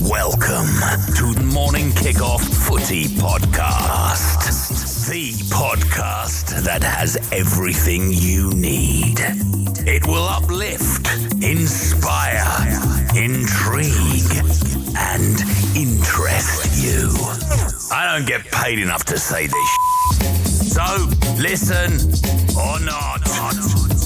Welcome to the Morning Kick Off Footy Podcast. The podcast that has everything you need. It will uplift, inspire, intrigue, and interest you. I don't get paid enough to say this so listen or not.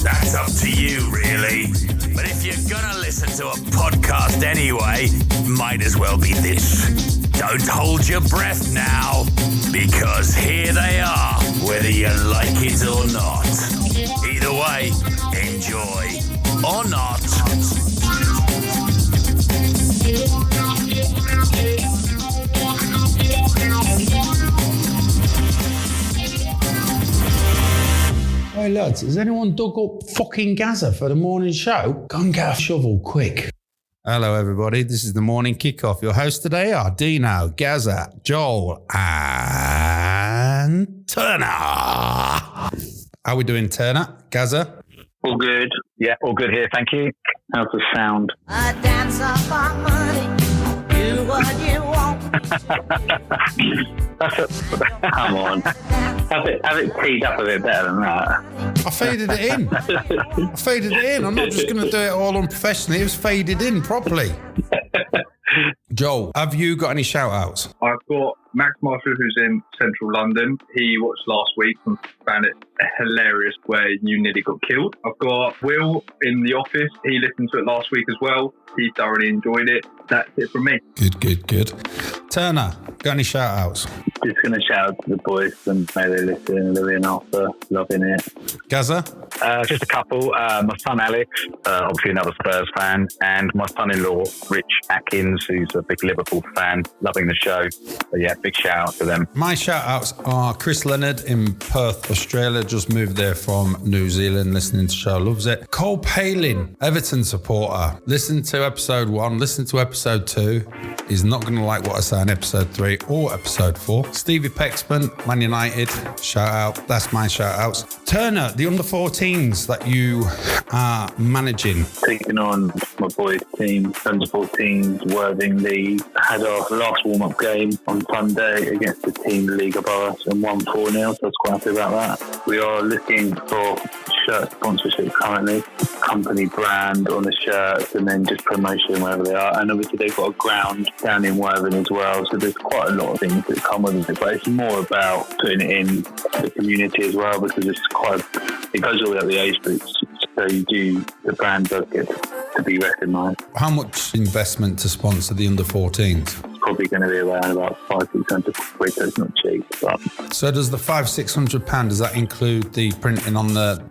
That's up to you, really. But if you're gonna listen to a podcast anyway, might as well be this. Don't hold your breath now, because here they are, whether you like it or not. Either way, enjoy or not. Hey lads, has anyone dug up fucking Gazza for the morning show? Go and get a shovel, quick. Hello everybody, this is the Morning Kickoff. Your hosts today are Dino, Gazza, Joel and Turner. How are we doing, Turner? Gazza? All good. Yeah, all good here, thank you. How's the sound? I dance off our money, do what you want. Come on. Have it teed up a bit better than that. I faded it in. I'm not just going to do it all unprofessionally. It was faded in properly. Joel, have you got any shout-outs? I've got Max Marshall, who's in central London. He watched last week and found it hilarious where you nearly got killed. I've got Will in the office. He listened to it last week as well. He thoroughly enjoyed it. That's it from me. Good. Turner, got any shout-outs? Just going to shout out to the boys and may they listen. Louis and Arthur, loving it. Gazza? Just a couple. My son Alex, obviously another Spurs fan, and my son-in-law Rich Atkins, who's a big Liverpool fan, loving the show. So yeah, big shout out to them. My shout-outs are Chris Leonard in Perth, Australia, just moved there from New Zealand, listening to the show, loves it. Cole Palin, Everton supporter, listen to episode 1, listen to episode 2. He's not going to like what I say in episode 3 or episode 4. Stevie Pexman, Man United, shout out. That's my shout outs. Turner, the under 14s that you are managing. Taking on my boys' team, under 14s, Worthing League. Had our last warm-up game on Sunday against the team League above us and won 4-0, so I was quite happy about that. We are looking for shirt sponsorship currently, company brand on the shirts, and then just promotion wherever they are. And obviously they've got a ground down in Worthing as well, so there's quite a lot of things that come with it, but it's more about putting it in the community as well, because it goes all the way up the age groups, so the brand does get to be recognised. How much investment to sponsor the under 14s? It's probably going to be around about £500-600, so it's not cheap. But. So does the £500-600, does that include the printing on the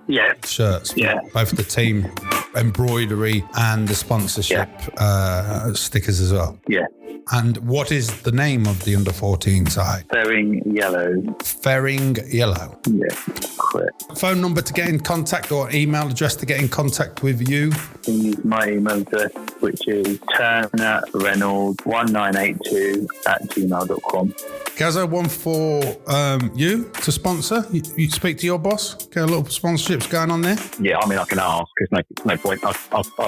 shirts? Yeah. Both the team embroidery and the sponsorship stickers as well? Yeah. And what is the name of the under 14 side? Ferring Yellow. Ferring Yellow. Yeah, correct. Phone number to get in contact or email address to get in contact with you? You can use my email address, which is turnerreynolds1982@gmail.com. Gazza, one for you to sponsor. You speak to your boss, get a little sponsorships going on there. Yeah, I mean, I can ask. There's no point. I'll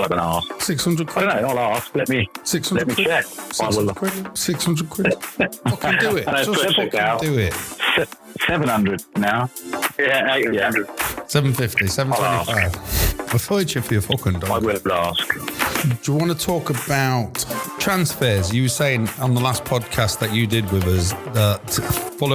have an ask. 600 quid. I don't know. I'll ask. Let me 600 let me quid. check. 600 quid. 600 quid. Fucking do it. Just fucking do it. 700 now. Yeah, 800. 750, 725. I thought you for your fucking dog. I will ask. Do you want to talk about transfers? You were saying on the last podcast that you did with us that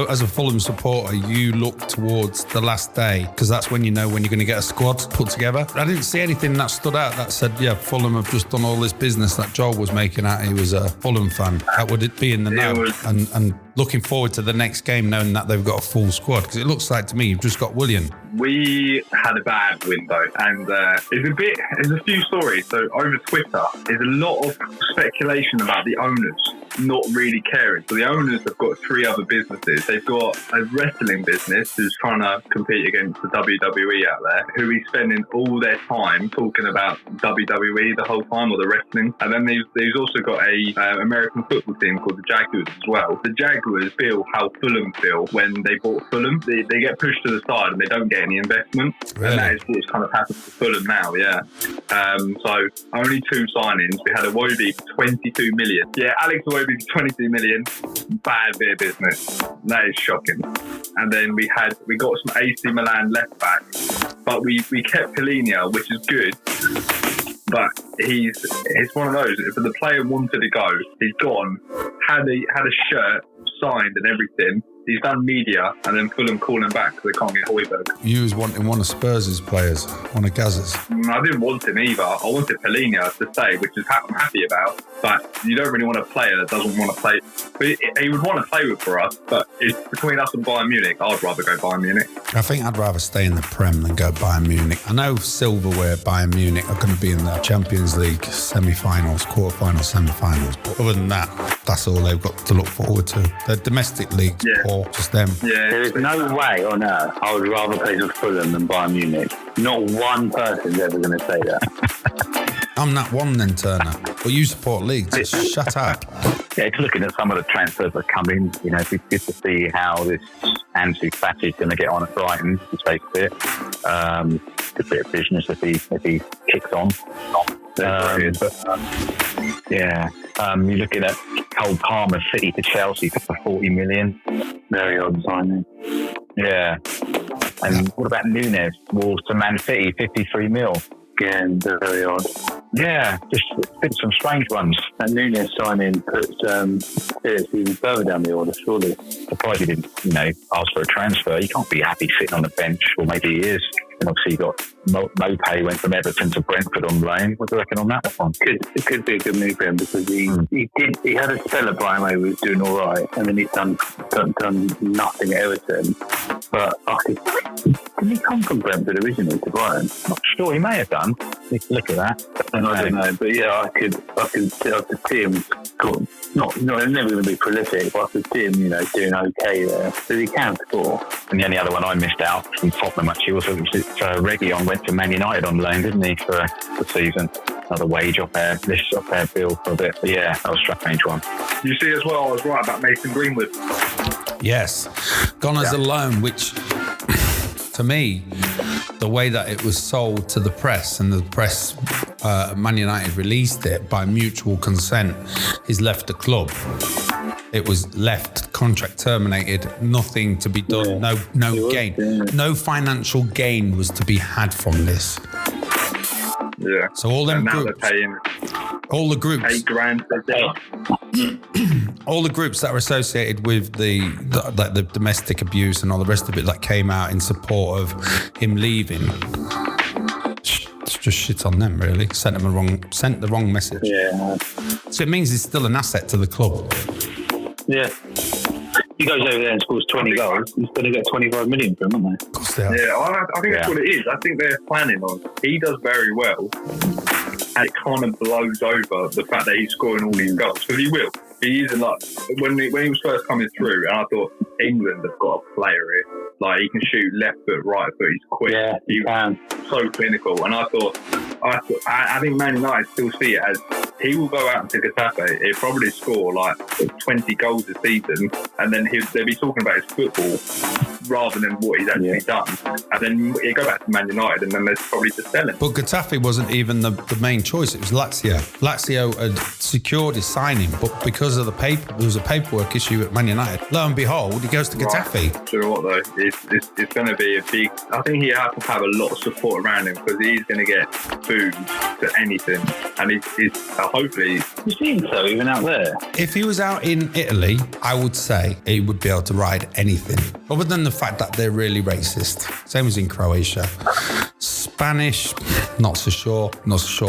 as a Fulham supporter, you look towards the last day because that's when you know when you're going to get a squad put together. I didn't see anything that stood out that said, yeah, Fulham have just done all this business that Joel was making out. He was a Fulham fan. How would it be in the know? And looking forward to the next game knowing that they've got a full squad, because it looks like to me you've just got William. We had a bad window, and there's a few stories. So over Twitter, there's a lot of speculation about the owners not really caring. So the owners have got 3 other businesses. They've got a wrestling business who's trying to compete against the WWE out there, who is spending all their time talking about WWE the whole time, or the wrestling. And then they've also got a American football team called the Jaguars as well. The Jaguars feel how Fulham feel when they bought Fulham. They get pushed to the side and they don't get any investment. Really? And that is what's kind of happened to Fulham now, yeah. So only 2 signings. We had Iwobi for 22 million. Yeah, Alex Iwobi for 22 million. Bad bit of business. That is shocking. And then we got some AC Milan left back, but we kept Polinia, which is good. But it's one of those. If the player wanted to go, he's gone, had a shirt signed and everything. He's done media, and then Fulham call him back because they can't get Højbjerg. You was wanting one of Spurs' players, one of Gazza's. I didn't want him either. I wanted Polinia to stay, which is I'm happy about. But you don't really want a player that doesn't want to play. But he would want to play for us, but it's between us and Bayern Munich. I'd rather go Bayern Munich. I think I'd rather stay in the Prem than go Bayern Munich. I know silverware Bayern Munich are going to be in the Champions League semi-finals, quarter-finals, semi-finals. But other than that, that's all they've got to look forward to. The domestic leagues, or just them. Yeah, there is no way on earth I would rather play for Fulham than Bayern Munich. Not one person's ever going to say that. I'm that one then, Turner. But you support leagues. Shut up. Yeah, it's looking at some of the transfers that come in. You know, it'd be good to see how this Ansu Fati is going to get on at Brighton, to take a bit. Good bit of business if he kicks on. You're looking at Cole Palmer City to Chelsea for 40 million. Very odd signing. Yeah. And what about Nunes? Wolves to Man City, 53 mil. Again, very odd. Yeah, just been some strange ones. That Nunes signing puts Phillips even further down the order, surely. Surprised he didn't, ask for a transfer. He can't be happy sitting on the bench, or maybe he is. And obviously you got Mopay went from Everton to Brentford on loan. What do you reckon on that one? It could be a good move for him, because he had a spell at Brighton who was doing all right, and then he's done nothing at Everton. But didn't he come from Brentford originally to Brighton? Not sure, he may have done. Look at that. I don't know, but yeah, I could see him. Not never going to be prolific, but I could see him, doing okay there. So he can score. And the only other one I missed out from Tottenham actually was Reguilon went to Man United on loan, didn't he, for the season? Another wage off their bill for a bit. But yeah, that was a strange one. You see as well, I was right about Mason Greenwood. Yes. Gone as a loan, which to me, the way that it was sold to the press, and the press, Man United released it by mutual consent, he's left the club. It was left, contract terminated, nothing to be done, no gain. No financial gain was to be had from this. Yeah. So all them groups, all the groups, $8,000 per day. all the groups that are associated with the domestic abuse and all the rest of it that came out in support of him leaving, it's just shit on them, really. Sent the wrong message. Yeah. So it means he's still an asset to the club. Yeah. He goes over there and scores 20 goals, he's going to get 25 million from him, aren't they? Of course they are. Yeah, I think that's what it is. I think they're planning on. He does very well, and it kind of blows over the fact that he's scoring all these goals, because he will. He is when he was first coming through, and I thought England have got a player here. Like, he can shoot left foot, right foot. He's quick. Yeah, he can. So clinical. And I think Man United still see it as he will go out into Getafe. He'll probably score like 20 goals a season, and then they'll be talking about his football rather than what he's actually done. And then he'll go back to Man United, and then they're probably just selling. But Getafe wasn't even the main choice. It was Lazio. Lazio had secured his signing, but because of there was a paperwork issue at Man United, lo and behold, he goes to Getafe. Right. Do you know what, though? It's going to be a big... I think he has to have a lot of support around him, because he's going to get food to anything. And he's hopefully... You seem so, even out there. If he was out in Italy, I would say he would be able to ride anything, other than the fact that they're really racist. Same as in Croatia. Spanish, not so sure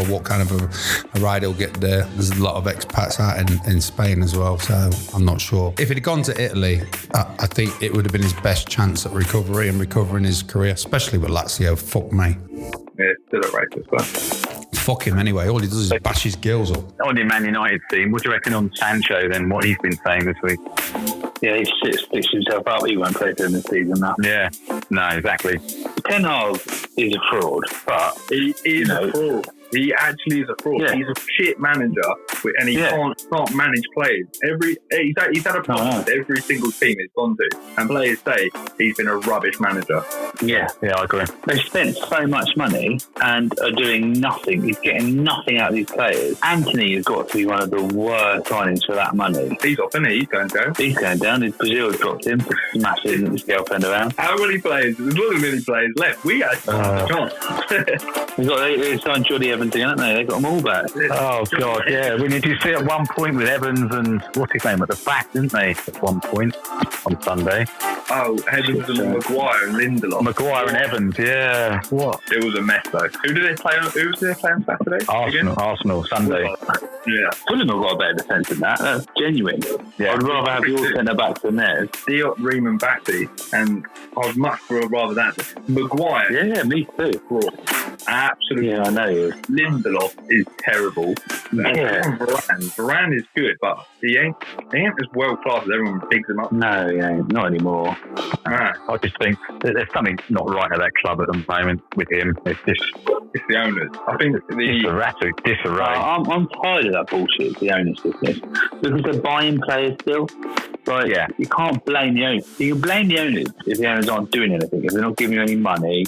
what kind of a ride he'll get there. There's a lot of expats out in Spain as well, so I'm not sure. If he'd have gone to Italy, I think it would have been his best chance at recovering his career, especially with Lazio. Fuck me. Yeah, still a racist, but... Fuck him anyway. All he does is bash his girls up. On your Man United team, what do you reckon on Sancho then, what he's been saying this week? Yeah, he stitched himself up. He won't play for him this season now. Yeah, no, exactly. Ten Hag is a fraud, but he is a fraud. He actually is a fraud. Yeah. He's a shit manager, and he can't manage players. He's had a problem with every single team he's gone to, and players say he's been a rubbish manager. Yeah, I agree. They spent so much money and are doing nothing. He's getting nothing out of these players. Anthony has got to be one of the worst signings for that money. He's off, isn't he? He's going down. He's going down. Brazil dropped him for smashing his girlfriend around. How many players? There's not many players left. We had a chance. They signed Jordi Evans again, haven't they? They got them all back. Oh, God, yeah. Did you see at one point with Evans and what's his name at the back, didn't they? At one point on Sunday. Oh, Evans and Maguire and Lindelof. Maguire and Evans, yeah. What? It was a mess, though. Who did they play on Saturday? Arsenal, Sunday. Yeah. Fulham have got a better defence than that. That's genuine. Yeah. I'd rather have your centre-backs than theirs. Diop, Riemann, Batty, and I'd much rather that. Maguire. Yeah, me too. Absolutely. Yeah, I know you. Lindelof is terrible. Yeah. Varane is good, but he ain't as well classed as everyone bigs him up. No, he ain't. Not anymore. I just think there's something not right at that club at the moment with him. It's the owners. I think disarray. I'm tired of that bullshit, the owners business. Because they're buying players still. You can't blame the owners. You can blame the owners if the owners aren't doing anything, if they're not giving you any money,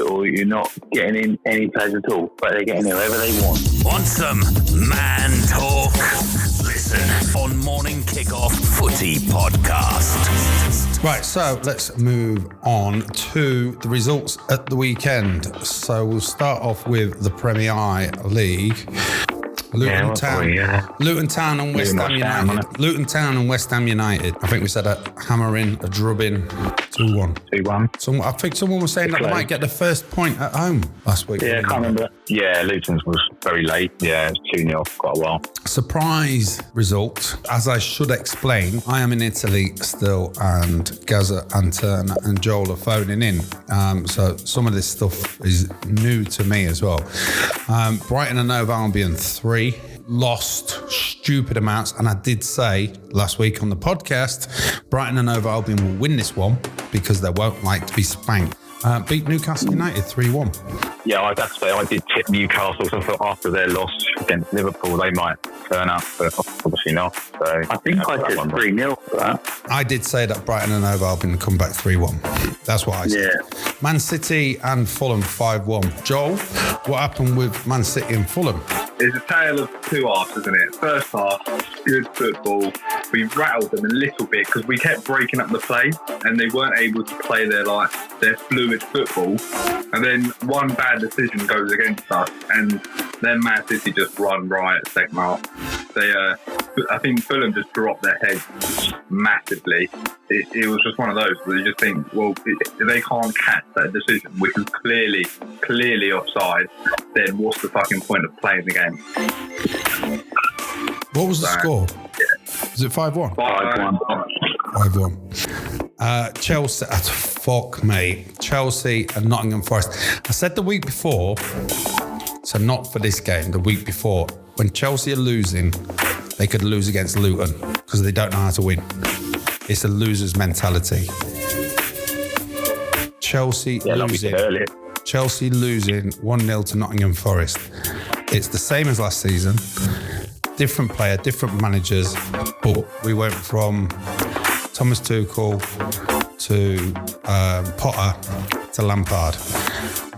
or you're not getting in any players at all, but they're getting whoever they want. Want some man talk? Listen on Morning Kick-Off Footy Podcast. Right, so let's move on to the results at the weekend. So we'll start off with the Premier League. Luton Town and West Ham United. Luton Town and West Ham United. I think we said a hammering, a drubbing, 2-1. 2-1. I think someone was saying that they might get the first point at home last week. Yeah, I can't remember. Yeah, Luton's was very late. Yeah, it was 2-0 for quite a while. Surprise result. As I should explain, I am in Italy still, and Gazza and Turner and Joel are phoning in. So some of this stuff is new to me as well. Brighton and Hove Albion 3. Lost stupid amounts, and I did say last week on the podcast Brighton and Hove Albion will win this one because they won't like to be spanked. Beat Newcastle United 3-1. Yeah, I have to say I did tip Newcastle, so I thought after their loss against Liverpool they might turn up, but obviously not. So I think I did 3-0 for that. I did say that Brighton and Hove Albion come back 3-1. That's what I said. Yeah. Man City and Fulham 5-1. Joel, what happened with Man City and Fulham? It's a tale of two halves, isn't it? First half, good football. We rattled them a little bit because we kept breaking up the play and they weren't able to play their fluid football. And then one bad decision goes against us, and then Man City just run riot second half. I think Fulham just dropped their heads massively. It was just one of those where you just think, well, if they can't catch that decision, which is clearly offside, then what's the fucking point of playing the game? What was the score? Yeah. Is it 5-1? 5-1. Chelsea, fuck me. Chelsea and Nottingham Forest. I said the week before, so not for this game, the week before, when Chelsea are losing, they could lose against Luton because they don't know how to win. It's a loser's mentality. Chelsea losing 1-0 to Nottingham Forest. It's the same as last season. Different player, different managers, but we went from Thomas Tuchel to Potter to Lampard.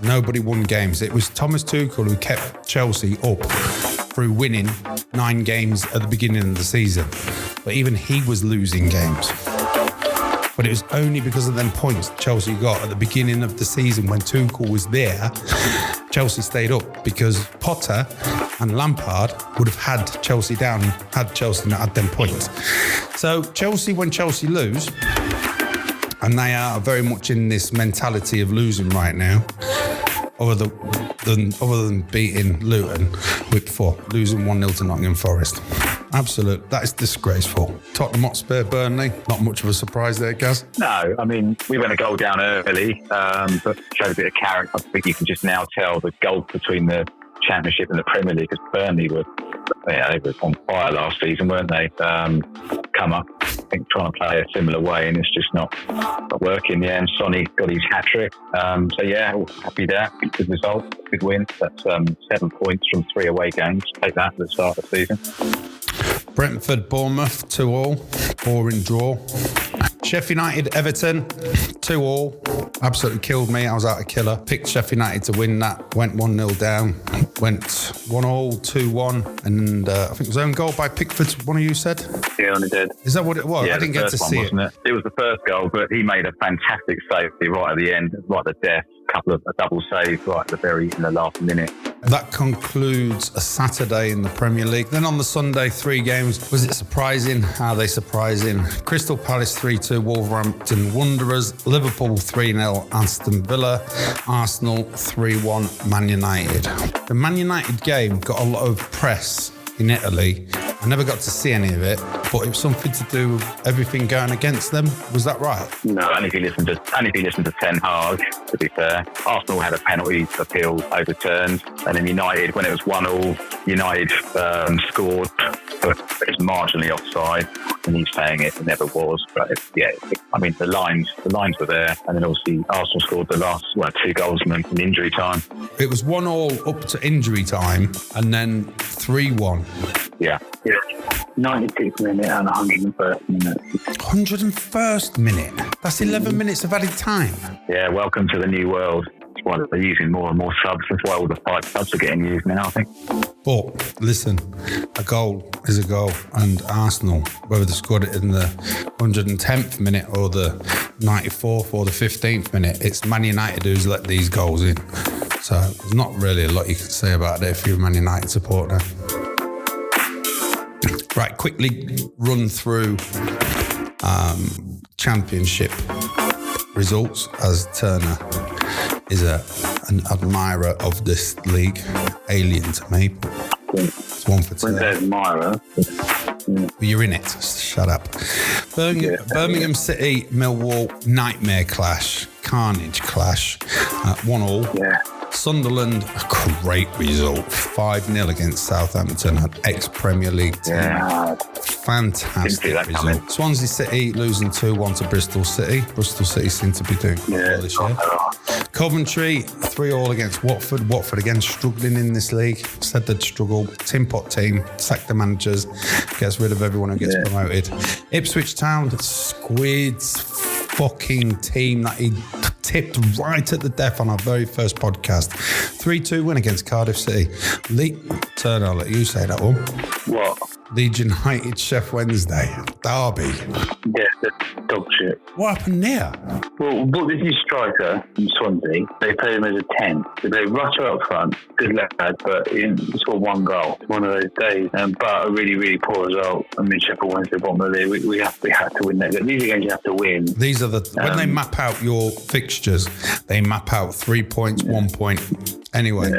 Nobody won games. It was Thomas Tuchel who kept Chelsea up through winning 9 games at the beginning of the season. But even he was losing games. But it was only because of them points Chelsea got at the beginning of the season when Tuchel was there. Chelsea stayed up because Potter and Lampard would have had Chelsea down, had Chelsea not had them points. So Chelsea, when Chelsea lose, and they are very much in this mentality of losing right now, other than beating Luton week before, losing 1-0 to Nottingham Forest. Absolute. That is disgraceful. Tottenham Hotspur, Burnley. Not much of a surprise there, Gaz. No, I mean, we went a goal down early, but showed a bit of character. I think you can just now tell the gulf between the Championship and the Premier League, because Burnley were on fire last season, weren't they? Come up, I think, trying to play a similar way, and it's just not working. Yeah, and Sonny got his hat-trick. So yeah, happy there. Good result, good win. That's 7 points from 3 away games. Take that at the start of the season. Brentford, Bournemouth, 2-2. Boring draw. Sheffield United, Everton, 2-2. Absolutely killed me. I was out of killer. Picked Sheffield United to win that. Went 1-0 down. Went 1-2, 2-1. And I think it was own goal by Pickford, one of you said? Yeah, only did. Is that what it was? Yeah, I didn't get to see it. It was the first goal, but he made a fantastic save right at the end, right at the death. A double save right at in the last minute. That concludes a Saturday in the Premier League. Then on the Sunday, 3 games. Was it surprising? Are they surprising? Crystal Palace 3-2, Wolverhampton Wanderers. Liverpool 3-0, Aston Villa. Arsenal 3-1, Man United. The Man United game got a lot of press in Italy. I never got to see any of it, but it was something to do with everything going against them. Was that right? No, only if you listen to Ten Hag, to be fair. Arsenal had a penalty appeal overturned, and then United, when it was 1-1, United scored, but it was marginally offside, and he's saying it never was. But the lines were there, and then obviously Arsenal scored the last 2 goals in injury time. It was 1-1 up to injury time, and then 3-1. Yeah. 96th minute and 101st minute. 101st minute? That's 11 minutes of added time. Yeah, welcome to the new world. That's why they're using more and more subs. That's why all the 5 subs are getting used now, I think. But listen, a goal is a goal, and Arsenal, whether they scored it in the 110th minute or the 94th or the 15th minute, it's Man United who's let these goals in. So there's not really a lot you can say about it if you're a Man United supporter. Right, quickly run through Championship results, as Turner is an admirer of this league. Alien to me, but it's one for Turner. Admirer. You're in it. Shut up. Birmingham City, Millwall, nightmare clash, carnage clash, 1-1. Yeah. Sunderland, a great result, 5-0 against Southampton, an ex-Premier League team. Yeah. Fantastic result. Coming. Swansea City losing 2-1 to Bristol City. Bristol City seem to be doing quite well this year. Coventry, 3-3 against Watford. Watford again struggling in this league. Said they'd struggle. Tin pot team, sack the managers, gets rid of everyone who gets promoted. Ipswich Town, Squid's fucking team that he tipped right at the death on our very first podcast. 3-2 win against Cardiff City. Turner, I'll let you say that one. What? Leeds United, Chef Wednesday. Derby. Yeah, that's dog shit. What happened there? Well, bought this new striker from Swansea. They played him as a 10. So they rushed up front. Good lad, but he scored 1 goal. One of those days. But a really, really poor result. I mean, Sheffield Wednesday, bottom of the league. We had to win that. These are games you have to win. These are when they map out your fixtures, they map out 3 points, 1 point. Anyway,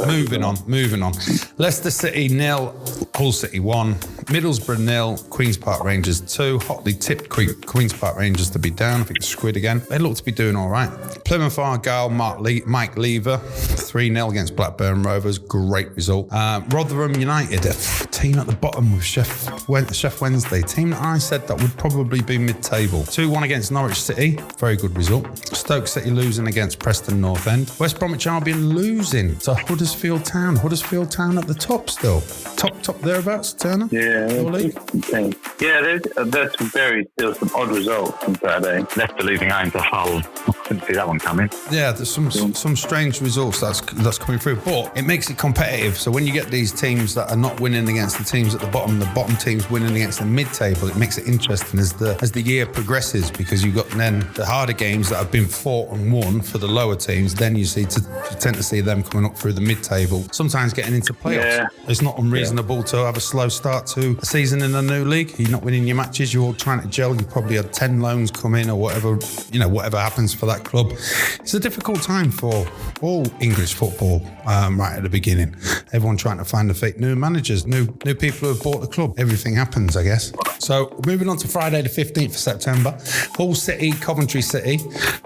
moving on. Leicester City 0, Hull City 1, Middlesbrough 0, Queen's Park Rangers 2. Hotly tipped Queen's Park Rangers to be down. I think it's Squid again. They look to be doing all right. Plymouth Argyle, Mike Lever 3-0 against Blackburn Rovers. Great result. Rotherham United, a team at the bottom with Chef Wednesday. Team that I said that would probably be mid-table. 2-1 against Norwich City. Very good result. Stoke City losing against Preston North End. West Bromwich Albion losing to Huddersfield Town. Huddersfield Town at the top still. Top thereabouts, Turner? Yeah. Yeah, there's still some odd results on Saturday. Leicester losing home to Hull. Couldn't see that one coming. Yeah, there's some strange results that's coming through, but it makes it competitive. So when you get these teams that are not winning against the teams at the bottom teams winning against the mid-table, it makes it interesting as the year progresses, because you've got then the harder games that have been fought and won for the lower teams. Then you tend to see them coming up through the mid-table, sometimes getting into playoffs. Yeah. It's not unreasonable to have a slow start to a season in a new league. You're not winning your matches, you're all trying to gel. You probably had 10 loans come in or whatever happens for that club. It's a difficult time for all English football right at the beginning. Everyone trying to find the fake new managers, new people who have bought the club. Everything happens, I guess. So moving on to Friday the 15th of September, Hull City, Coventry City.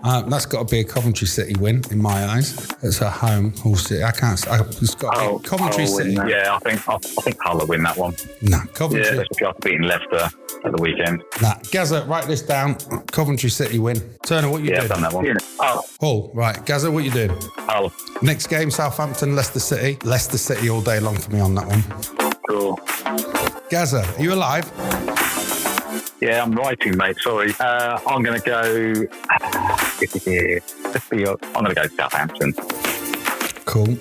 That's got to be a Coventry City win in my eyes. It's at home, Hull City. It's got to be Coventry City. Yeah, I think Hull will win that one. Nah, Coventry. Yeah, especially after beating Leicester at the weekend. Nah, Gazza, write this down. Coventry City win. Turner, what you doing? I've done that one. Yeah. Hull, right. Gazza, what you doing? Hull. Next game, Southampton, Leicester City. Leicester City all day long for me on that one. Cool. Gazza, are you alive? Yeah, I'm writing, mate. Sorry. I'm going to go. I'm going to go Southampton. Cool.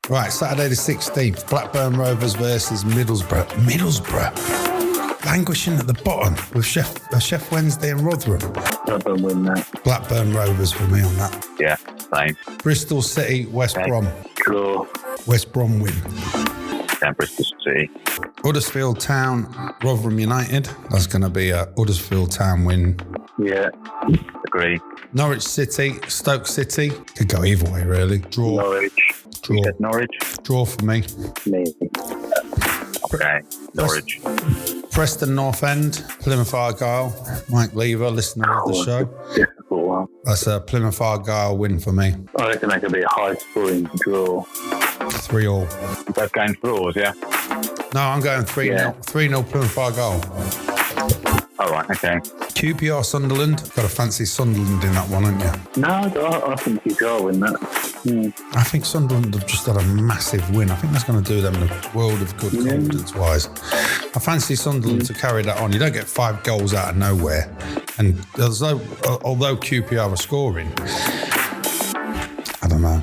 Right, Saturday the 16th, Blackburn Rovers versus Middlesbrough. Middlesbrough, languishing at the bottom with Chef Wednesday and Rotherham. Blackburn win that. Blackburn Rovers for me on that. Yeah, same. Bristol City, West Brom. Cool. West Brom win. Down Bristol City. Huddersfield Town, Rotherham United. That's going to be a Huddersfield Town win. Yeah. Agree. Norwich City, Stoke City. Could go either way, really. Draw. Norwich. Draw. You said Norwich. Draw for me. Me. Okay. Norwich. Preston North End, Plymouth Argyle. Mike Lever, listener of the show. Difficult one. That's a Plymouth Argyle win for me. I reckon that could be a high-scoring draw. 3-3. Both going draws, yeah? No, I'm going 3-0. Yeah. 3-0 Plymouth Argyle. All right, okay. QPR Sunderland. Got to fancy Sunderland in that one, haven't you? No, I think you can win that. I think Sunderland have just had a massive win. I think that's going to do them a world of good confidence-wise. I fancy Sunderland to carry that on. You don't get 5 goals out of nowhere. And although QPR are scoring, I don't know.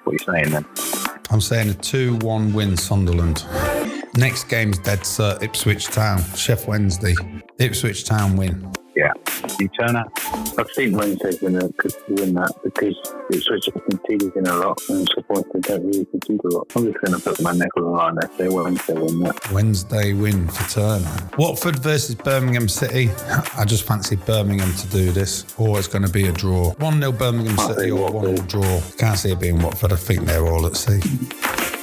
What are you saying then? I'm saying a 2-1 win Sunderland. Next game's dead cert, Ipswich Town. Chef Wednesday. Ipswich Town win. Yeah. You turn up. I've seen Wednesday's going to win that because Ipswich have conceded in a lot and it's supposed to don't really concede a lot. I'm just going to put my neck on the line there. Say Wednesday win that. Wednesday win for Turner. Watford versus Birmingham City. I just fancy Birmingham to do this. Or it's going to be a draw. 1-0 Birmingham City or 1-0 draw. Can't see it being Watford. I think they're all at sea.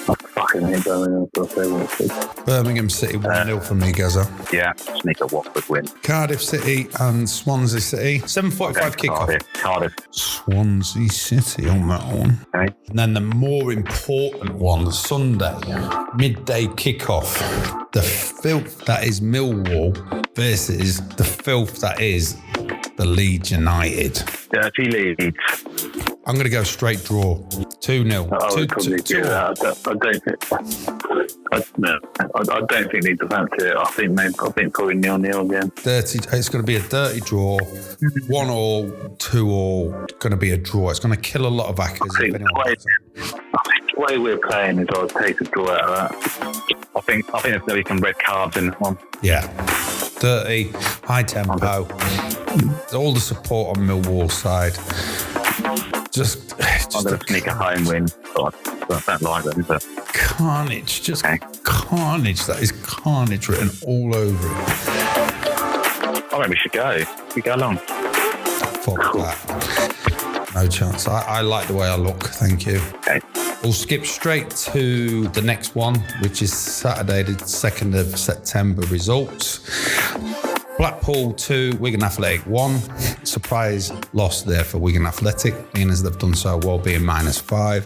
I fucking hate Birmingham, so I'll say Watford. Birmingham City 1-0 for me, Gazza. Yeah, sneak a Watford win. Cardiff City and Swansea City. 7:45 kick-off. Cardiff. Swansea City on that one. Okay. And then the more important one, Sunday, midday kick-off. The filth that is Millwall versus the filth that is the Leeds United. Dirty Leeds. I'm going to go straight draw. 2-0. I would probably do that. I don't think they'd fancy it. I think probably 0-0 again. It's going to be a dirty draw. 1-1, 2-2. Going to be a draw. It's going to kill a lot of backers. I think the way we're playing is I'll take a draw out of that. I think there's going to be some red cards in that one. Yeah. Dirty, high tempo. All the support on Millwall's side. Just I'm going to sneak a home win. But I don't like them, but carnage. Just carnage. That is carnage written all over it. I think we should go. We go along. Fuck that. No chance. I like the way I look. Thank you. Okay. We'll skip straight to the next one, which is Saturday, the 2nd of September results. Blackpool 2, Wigan Athletic 1. Surprise loss there for Wigan Athletic, being as they've done so well, being -5.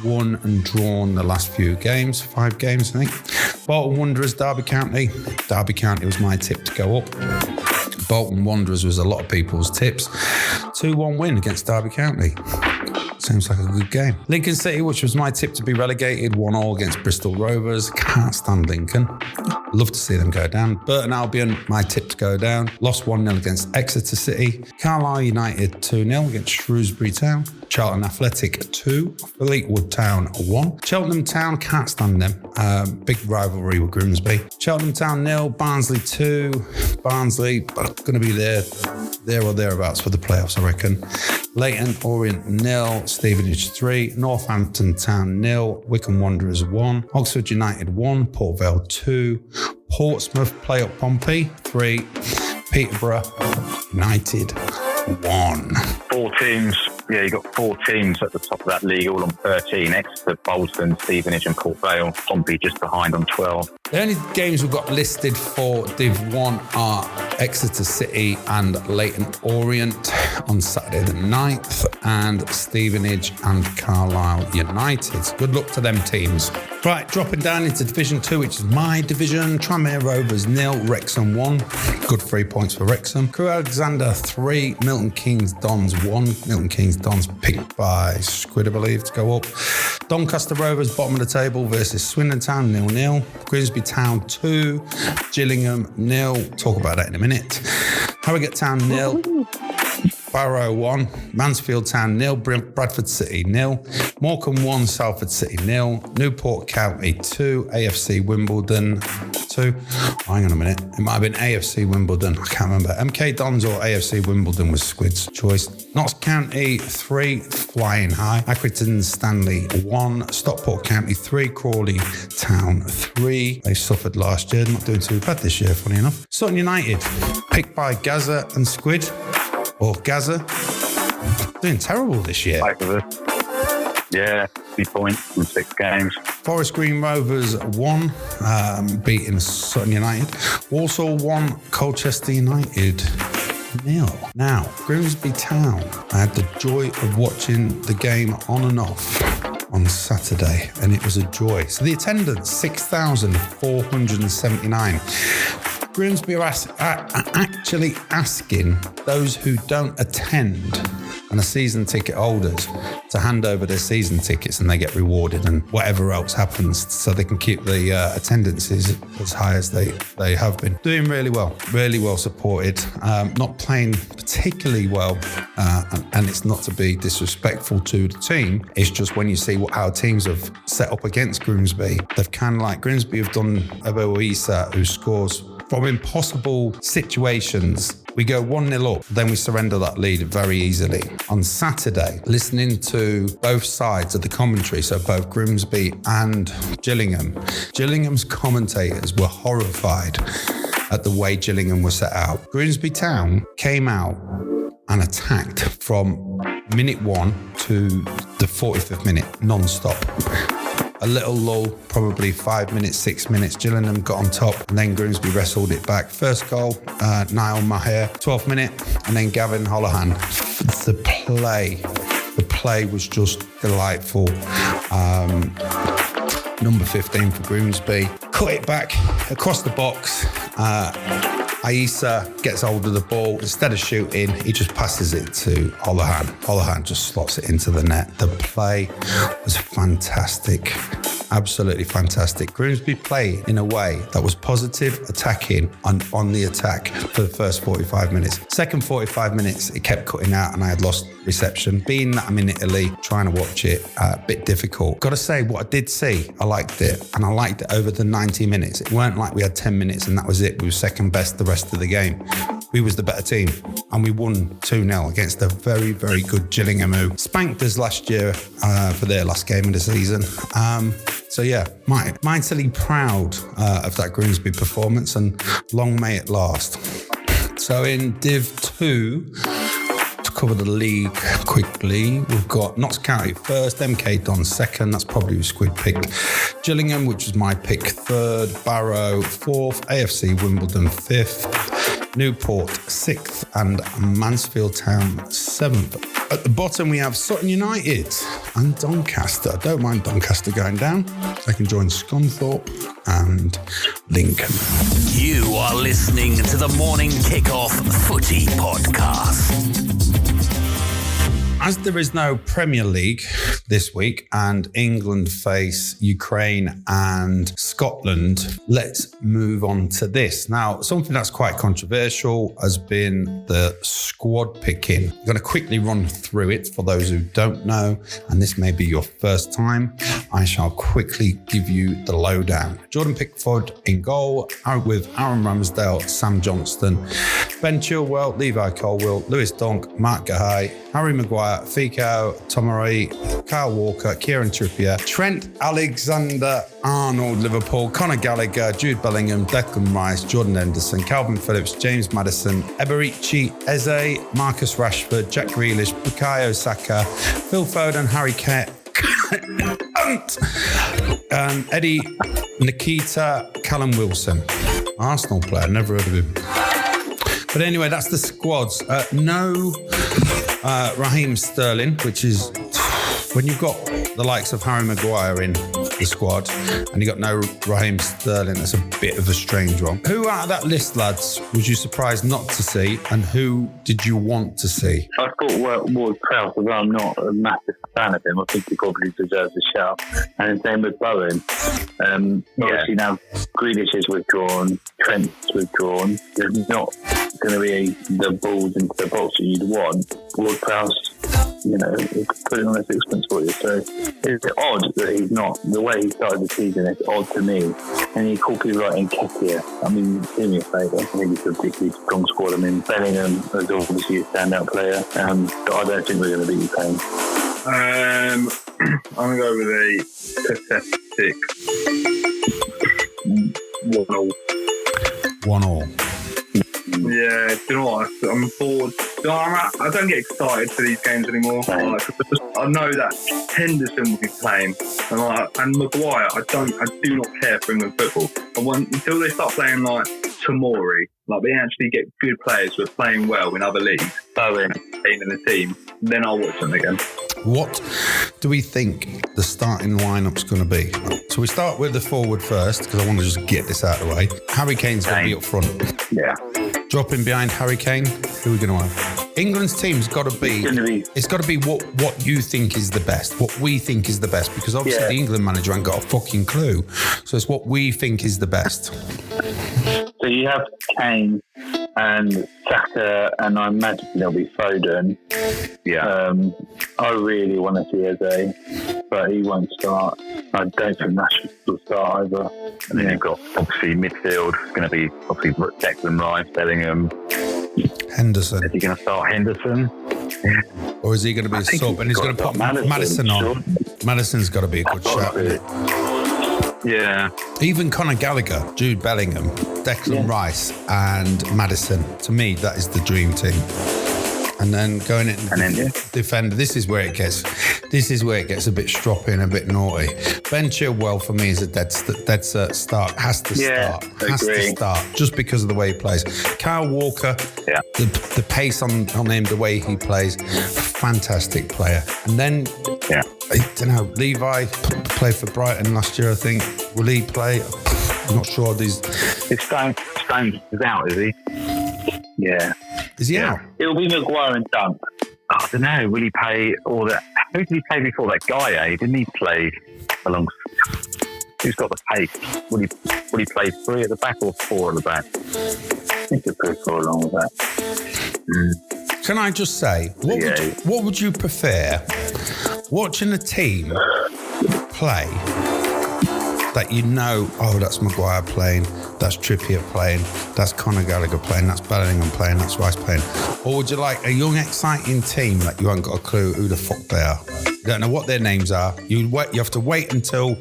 Won and drawn the last few games, 5 games, I think. Bolton Wanderers, Derby County. Derby County was my tip to go up. Bolton Wanderers was a lot of people's tips. 2-1 win against Derby County. Seems like a good game. Lincoln City, which was my tip to be relegated, 1-1 against Bristol Rovers. Can't stand Lincoln. Love to see them go down. Burton Albion, my tip to go down. Lost 1-0 against Exeter City. Carlisle United 2-0 against Shrewsbury Town. Charlton Athletic 2. Fleetwood Town 1. Cheltenham Town, can't stand them. Big rivalry with Grimsby. Cheltenham Town 0. Barnsley 2. Barnsley going to be there or thereabouts for the playoffs, I reckon. Leyton Orient 0. Stevenage 3. Northampton Town 0. Wycombe Wanderers 1. Oxford United 1. Port Vale 2. Portsmouth play up Pompey 3. Peterborough United 1. 4 teams. Yeah, you got 4 teams at the top of that league, all on 13. Exeter, Bolton, Stevenage and Port Vale. Pompey just behind on 12. The only games we've got listed for Div 1 are Exeter City and Leyton Orient on Saturday the 9th, and Stevenage and Carlisle United. Good luck to them teams. Right, dropping down into Division 2, which is my division. Tranmere Rovers 0, Wrexham 1. Good 3 points for Wrexham. Crewe Alexander 3, Milton Keynes Dons 1. Milton Keynes Dons picked by Squid, I believe, to go up. Doncaster Rovers, bottom of the table, versus Swindon Town 0-0. Grimsby Town 2, Gillingham 0. Talk about that in a minute. Harrogate Town 0. Barrow 1, Mansfield Town 0, Bradford City 0, Morecambe 1, Salford City 0, Newport County 2, AFC Wimbledon 2. Hang on a minute, it might have been AFC Wimbledon, I can't remember. MK Dons or AFC Wimbledon was Squid's choice. Notts County 3, flying high. Accrington Stanley 1, Stockport County 3, Crawley Town 3. They suffered last year, not doing too bad this year, funny enough. Sutton United, picked by Gazza and Squid. Or Gazza, doing terrible this year. Yeah, 3 points from 6 games. Forest Green Rovers 1, beating Sutton United. Walsall 1, Colchester United 0. Now, Grimsby Town. I had the joy of watching the game on and off on Saturday, and it was a joy. So the attendance, 6,479. Grimsby are actually asking those who don't attend and are season ticket holders to hand over their season tickets, and they get rewarded, and whatever else happens, so they can keep the attendances as high as they have been. Doing really well supported. Not playing particularly well, and it's not to be disrespectful to the team. It's just when you see how teams have set up against Grimsby, they've kind of like Grimsby have done Ebo Issa, who scores from impossible situations. We go 1-0 up, then we surrender that lead very easily. On Saturday, listening to both sides of the commentary, so both Grimsby and Gillingham, Gillingham's commentators were horrified at the way Gillingham was set out. Grimsby Town came out and attacked from minute 1 to the 45th minute, non-stop. A little lull, probably 5 minutes, 6 minutes. Gillingham got on top, and then Grimsby wrestled it back. First goal, Niall Maher, 12th minute, and then Gavin Holohan. The play was just delightful. Number 15 for Grimsby. Cut it back across the box. Aissa gets hold of the ball. Instead of shooting, he just passes it to Holohan. Holohan just slots it into the net. The play was fantastic. Absolutely fantastic. Grimsby played in a way that was positive, attacking, and on the attack for the first 45 minutes. Second 45 minutes, it kept cutting out, and I had lost reception. Being that I'm in Italy, trying to watch it, a bit difficult. Got to say, what I did see, I liked it, and I liked it over the 90 minutes. It weren't like we had 10 minutes and that was it. We were second best the rest of the game. We was the better team, and we won 2-0 against a very, very good Gillingham who spanked us last year for their last game of the season. So yeah, mightily proud of that Grimsby performance, and long may it last. So in Div 2, to cover the league quickly, we've got Notts County first, MK Dons second, that's probably who Squid picked. Gillingham, which was my pick, third. Barrow fourth, AFC Wimbledon fifth. Newport 6th, and Mansfield Town 7th. At the bottom, we have Sutton United and Doncaster. I don't mind Doncaster going down. They can join Scunthorpe and Lincoln. You are listening to the Morning Kick-Off Footy Podcast. As there is no Premier League this week and England face Ukraine and Scotland, let's move on to this. Now, something that's quite controversial has been the squad picking. I'm going to quickly run through it for those who don't know, and this may be your first time. I shall quickly give you the lowdown. Jordan Pickford in goal, with Aaron Ramsdale, Sam Johnston, Ben Chilwell, Levi Colwill, Lewis Dunk, Mark Gahey, Harry Maguire, Fico, Tomori, Kyle Walker, Kieran Trippier, Trent Alexander-Arnold, Liverpool, Conor Gallagher, Jude Bellingham, Declan Rice, Jordan Henderson, Calvin Phillips, James Maddison, Eberici Eze, Marcus Rashford, Jack Grealish, Bukayo Saka, Phil Foden, Harry Kane, Eddie Nikita, Callum Wilson, Arsenal player, never heard of him. But anyway, that's the squads. No Raheem Sterling, which is when you've got the likes of Harry Maguire in the squad and you got no Raheem Sterling, that's a bit of a strange one. Who out of that list, lads, was you surprised not to see, and who did you want to see? I thought Ward-Prowse, although I'm not a massive fan of him, I think he probably deserves a shout. And same with Bowen. Obviously now Grealish is withdrawn, Trent's withdrawn. There's not going to be the balls into the box that you'd want. Ward-Prowse, put it on a sixpence for you. So it's odd that he's not. The way he started the season is odd to me. And he called people like Nketiah. I mean, do me a favour. I think he's a particularly strong squad. I mean, Bellingham is obviously a standout player. But I don't think we're going to beat Ukraine. I'm going to go with a pathetic 1-1. 1-1. Yeah, do you know what? I'm bored. I don't get excited for these games anymore. I know that Henderson will be playing, and Maguire. I do not care for England football. Until they start playing like Tomori, like they actually get good players who are playing well in other leagues, Bowen in the team, then I'll watch them again. What do we think the starting lineup's going to be? So we start with the forward first, because I want to just get this out of the way. Harry Kane's going to be up front. Yeah. Dropping behind Harry Kane, who are we going to have? England's team's got to be... It's got to be what you think is the best, what we think is the best, because obviously the England manager ain't got a fucking clue. So it's what we think is the best. So you have Kane and Saka, and I imagine there'll be Foden. Yeah. I really want to see Eze, but he won't start. I don't think Rashford will start either. And then you've got, obviously, midfield. It's going to be, obviously, Declan Rice, Bellingham. Henderson. Is he going to start Henderson? Or is he going to be a sub? And he's going to put Maddison on. Maddison's got to be a good shot. Yeah. Even Conor Gallagher, Jude Bellingham, Declan Rice and Maddison. To me, that is the dream team. And then going in defender, this is where it gets a bit stroppy and a bit naughty. Ben Chilwell for me is a dead start. Has to start just because of the way he plays. Kyle Walker, the pace on him, the way he plays, fantastic player. And then I don't know, Levi played for Brighton last year, I think. Will he play? I'm not sure. Is Stones is out, is he? Yeah. Is he out? It'll be Maguire and Dunk. I don't know. Will he play all that? Who did he play before that guy? Didn't he play along? Who's got the pace? Will he play 3 at the back or 4 at the back? I think he'll play 4 along with that. Can I just say, what would you prefer? Watching a team play that that's Maguire playing, that's Trippier playing, that's Conor Gallagher playing, that's Bellingham playing, that's Rice playing? Or would you like a young, exciting team that you haven't got a clue who the fuck they are? You don't know what their names are. You have to wait until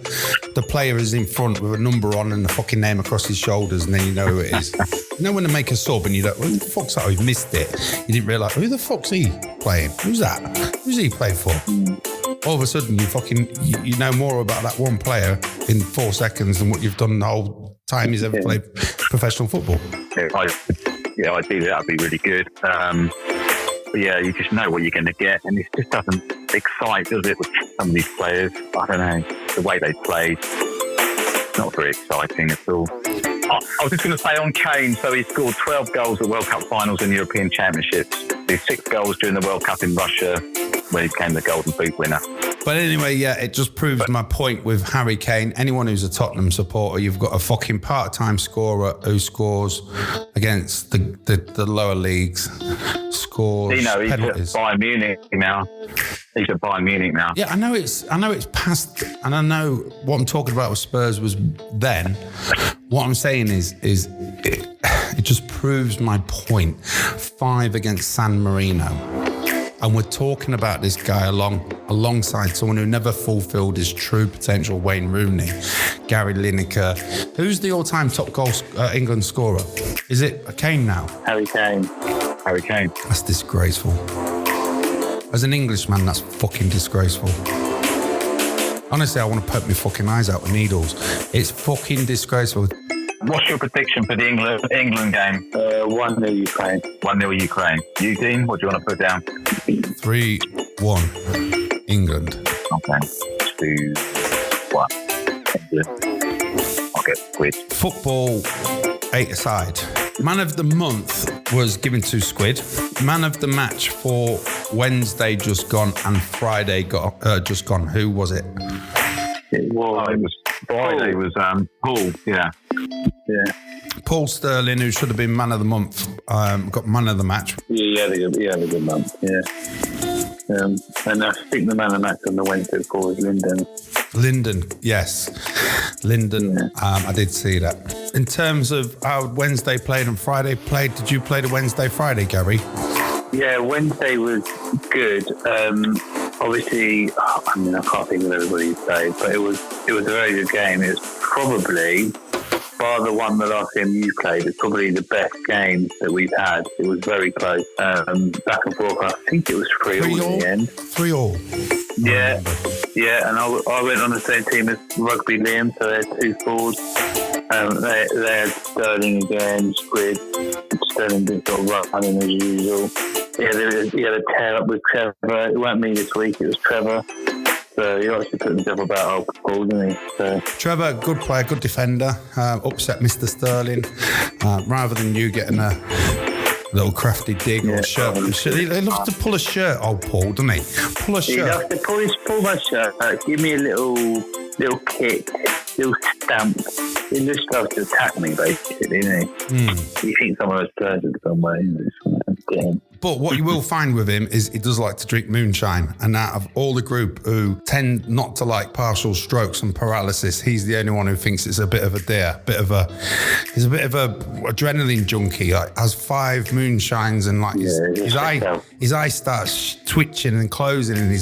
the player is in front with a number on and the fucking name across his shoulders, and then you know who it is. You know when they make a sub and you don't, who the fuck's that? Oh, you've missed it. You didn't realise, who the fuck's he playing? Who's that? Who's he playing for? All of a sudden, you know more about that one player in 4 seconds than what you've done the whole time he's ever played professional football. Ideally that would be really good. But you just know what you're going to get, and it just doesn't excite, does it, with some of these players? I don't know, the way they play, not very exciting at all. I was just going to say on Kane, so he scored 12 goals at World Cup finals and European Championships. He 6 goals during the World Cup in Russia when he became the Golden Boot winner. But anyway, it just proves my point with Harry Kane. Anyone who's a Tottenham supporter, you've got a fucking part-time scorer who scores against the lower leagues, scores penalties. He's at Bayern Munich now. Yeah, I know it's past, and I know what I'm talking about with Spurs was then. What I'm saying is it just proves my point. 5 against San Marino. And we're talking about this guy alongside someone who never fulfilled his true potential, Wayne Rooney, Gary Lineker. Who's the all-time top goal England scorer? Is it Kane now? Harry Kane. That's disgraceful. As an Englishman, that's fucking disgraceful. Honestly, I want to poke my fucking eyes out with needles. It's fucking disgraceful. What's your prediction for the England game? 1-0 Ukraine. 1-0 Ukraine. You, Dean, what do you want to put down? 3-1 England. Okay. 2-1 England. I'll get Squid. Football 8 aside. Man of the month was given to Squid. Man of the match for Wednesday just gone and Friday just gone. Who was it? It was Friday was Paul. Yeah. Paul Sterling, who should have been man of the month, got man of the match. Yeah, he had a good month. Yeah. And I think the man of the match on the Wednesday before was Linden, yes. Linden, I did see that. In terms of how Wednesday played and Friday played, did you play the Wednesday-Friday, Gary? Yeah, Wednesday was good. Obviously, I can't think of everybody to say, but it was a very good game. It was probably, bar the one the last game you played, it's probably the best game that we've had. It was very close. Back and forth. I think it was 3-3 in the end. 3-3. Yeah, and I went on the same team as Rugby Liam, so they had 2 forwards. They had Sterling again, Squid. Sterling didn't sort of running as usual. Yeah, he had a tear up with Trevor. It weren't me this week, it was Trevor. So he obviously put himself about old Paul, didn't he? So. Trevor, good player, good defender. Upset Mr. Sterling. Rather than you getting a little crafty dig or shirt. He loves to pull a shirt, old Paul, doesn't he? Pull a shirt. He loves to pull my shirt. Give me a little kick, little stamp. He just loves to attack me, basically, doesn't he? He thinks I'm a surgeon somewhere. But what you will find with him is he does like to drink moonshine. And out of all the group who tend not to like partial strokes and paralysis, he's the only one who thinks it's a bit of a dare. He's a bit of a adrenaline junkie. Like, has 5 moonshines and like his eye starts twitching and closing and he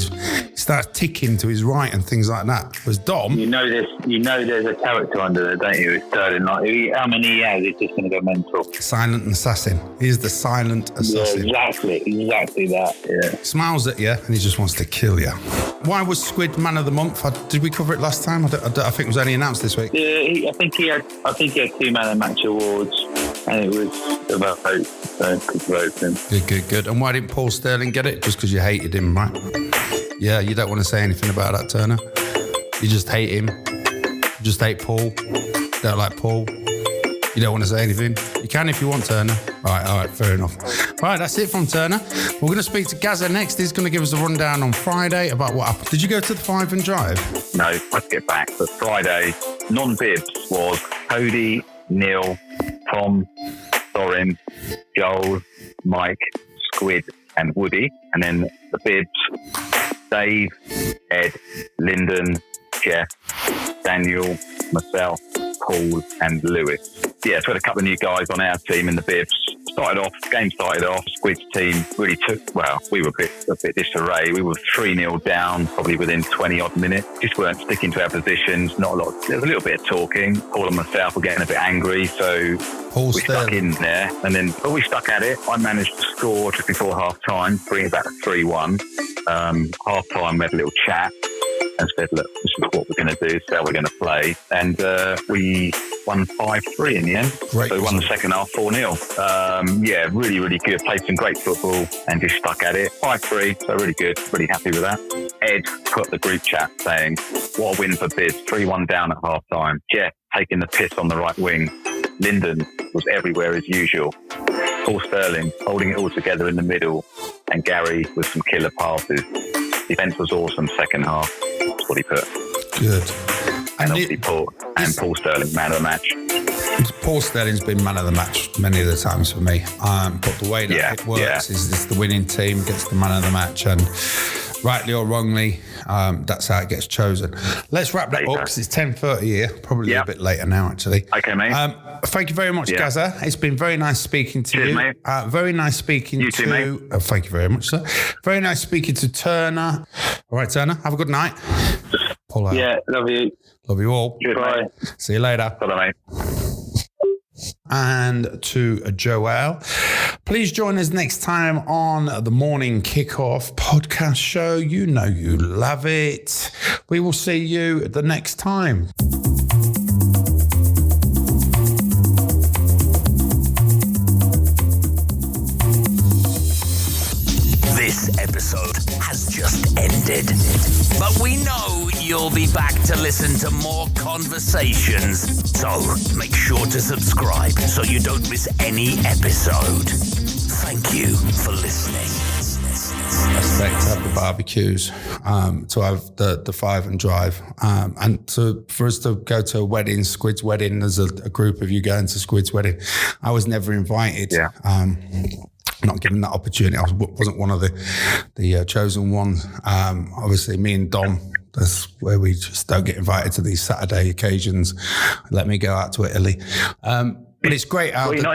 starts ticking to his right and things like that. Whereas Dom, you know there's a character under there, don't you? It's Sterling. Like how many he has, it's just going to go mental. Silent assassin. He's the silent assassin. Yeah, exactly that. Yeah. Smiles at you and he just wants to kill you. Why was Squid man of the month? Did we cover it last time? I think it was only announced this week. Yeah, I think he had 2 man of the match awards, and it was about vote. So good vote him. Good. And why didn't Paul Sterling get it? Just because you hated him, right? Yeah, you don't want to say anything about that, Turner. You just hate him. You just hate Paul. Don't like Paul. You don't want to say anything? You can if you want, Turner. All right, fair enough. Right, that's it from Turner. We're going to speak to Gazza next. He's going to give us a rundown on Friday about what happened. Did you go to the 5 and drive? No, let's get back. But Friday, non-bibs was Cody, Neil, Tom, Thorin, Joel, Mike, Squid and Woody. And then the bibs, Dave, Ed, Lyndon, Jeff, Daniel, myself, Paul and Lewis. Yeah, so we had a couple of new guys on our team in the bibs. Game started off, Squid's team really we were a bit disarray. We were 3-0 down, probably within 20 odd minutes. Just weren't sticking to our positions, not a lot. There was a little bit of talking. Paul and myself were getting a bit angry, so we stuck in there. And then, we stuck at it. I managed to score just before half time, bring it back to 3-1. Half time, we had a little chat and said, look, this is what we're going to do, this is how we're going to play. And we won 5-3 in the end. Great. So we won the second half 4-0. Yeah, really, really good. Played some great football and just stuck at it. 5-3, so really good. Really happy with that. Ed put the group chat saying, what a win for Biz. 3-1 down at half time. Jeff taking the piss on the right wing. Lyndon was everywhere as usual. Paul Sterling holding it all together in the middle. And Gary with some killer passes. Defence was awesome second half. That's what he put. Good. And obviously Paul Sterling, man of the match. Paul Sterling's been man of the match many of the times for me. But the way that it works is this: the winning team gets the man of the match, and rightly or wrongly, that's how it gets chosen. Let's wrap that up because it's 10:30 here, probably a bit later now, actually. Okay, mate. Thank you very much, Gazza. It's been very nice speaking to you. Mate. Very nice speaking you too, mate. Thank you very much, sir. Very nice speaking to Turner. All right, Turner, have a good night. Pull out. Yeah, love you. Love you all. Cheers, bye. See you later. Bye, mate. And to Joel, please join us next time on the Morning Kickoff podcast show. You know you love it. We will see you the next time. you'll be back to listen to more conversations. So make sure to subscribe so you don't miss any episode. Thank you for listening. Expect to have the barbecues, to have the 5 and drive, and for us to go to a wedding, Squid's wedding. There's a group of you going to Squid's wedding. I was never invited. Yeah. Not given that opportunity. I wasn't one of the chosen ones. Obviously, me and Dom. That's where we just don't get invited to these Saturday occasions. Let me go out to Italy. But it's great out. Were you not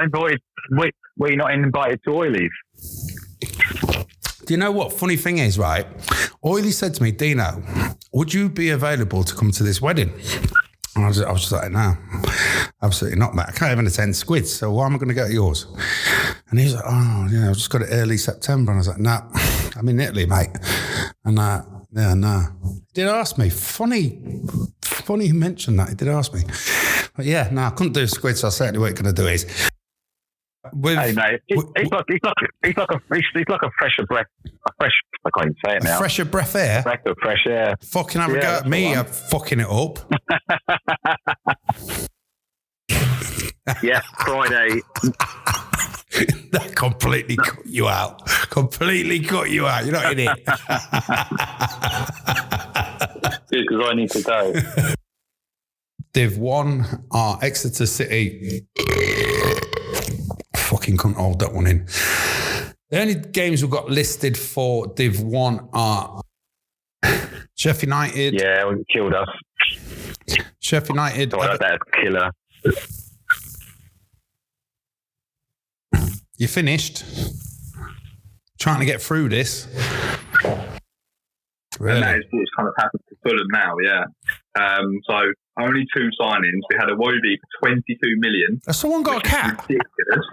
invited to Oilies? Do you know what? Funny thing is, right? Oily said to me, Dino, would you be available to come to this wedding? And I was just like, no, absolutely not, mate. I can't even attend Squids, so why am I going to go to yours? And he was like, oh, yeah, I've just got it early September. And I was like, nah, I'm in Italy, mate. And yeah, no. He did ask me. Funny you mentioned that. He did ask me. But yeah, no, I couldn't do Squids, so I certainly weren't going to do it. Hey mate, he's like a fresher breath. I can't even say it now. A fresher breath air. Breath of fresh air. Fucking have a go at me. I'm fucking it up. Yeah, Friday. That completely cut you out. Completely cut you out. You're not in it. Because I need to go. Div 1 are Exeter City. Fucking couldn't hold that one in. The only games we've got listed for Div 1 are Sheffield United. Yeah, it killed us. Sheffield United. That's a killer. You finished? Trying to get through this. Really? And that is what's kind of happened to Fulham now, yeah. So only 2 signings. We had a Wobie for 22 million. Has someone got a cat? Ridiculous.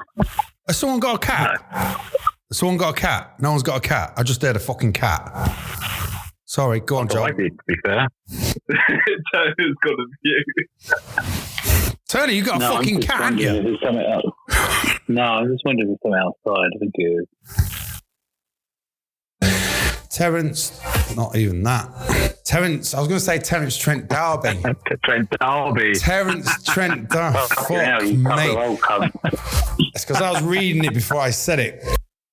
Has someone got a cat? No. Has someone got a cat? No one's got a cat. I just heard a fucking cat. Sorry, go on, John. I did, to be fair. Turner's got a view. Turner, you got a fucking cat, haven't you? No, I was just wondering if there's something outside. I think it is. Terence, not even that. Terence, I was going to say Terence Trent D'Arby. Trent D'Arby. Terence Trent D'Arby. Fuck Yeah, me. you old cunt. It's because I was reading it before I said it.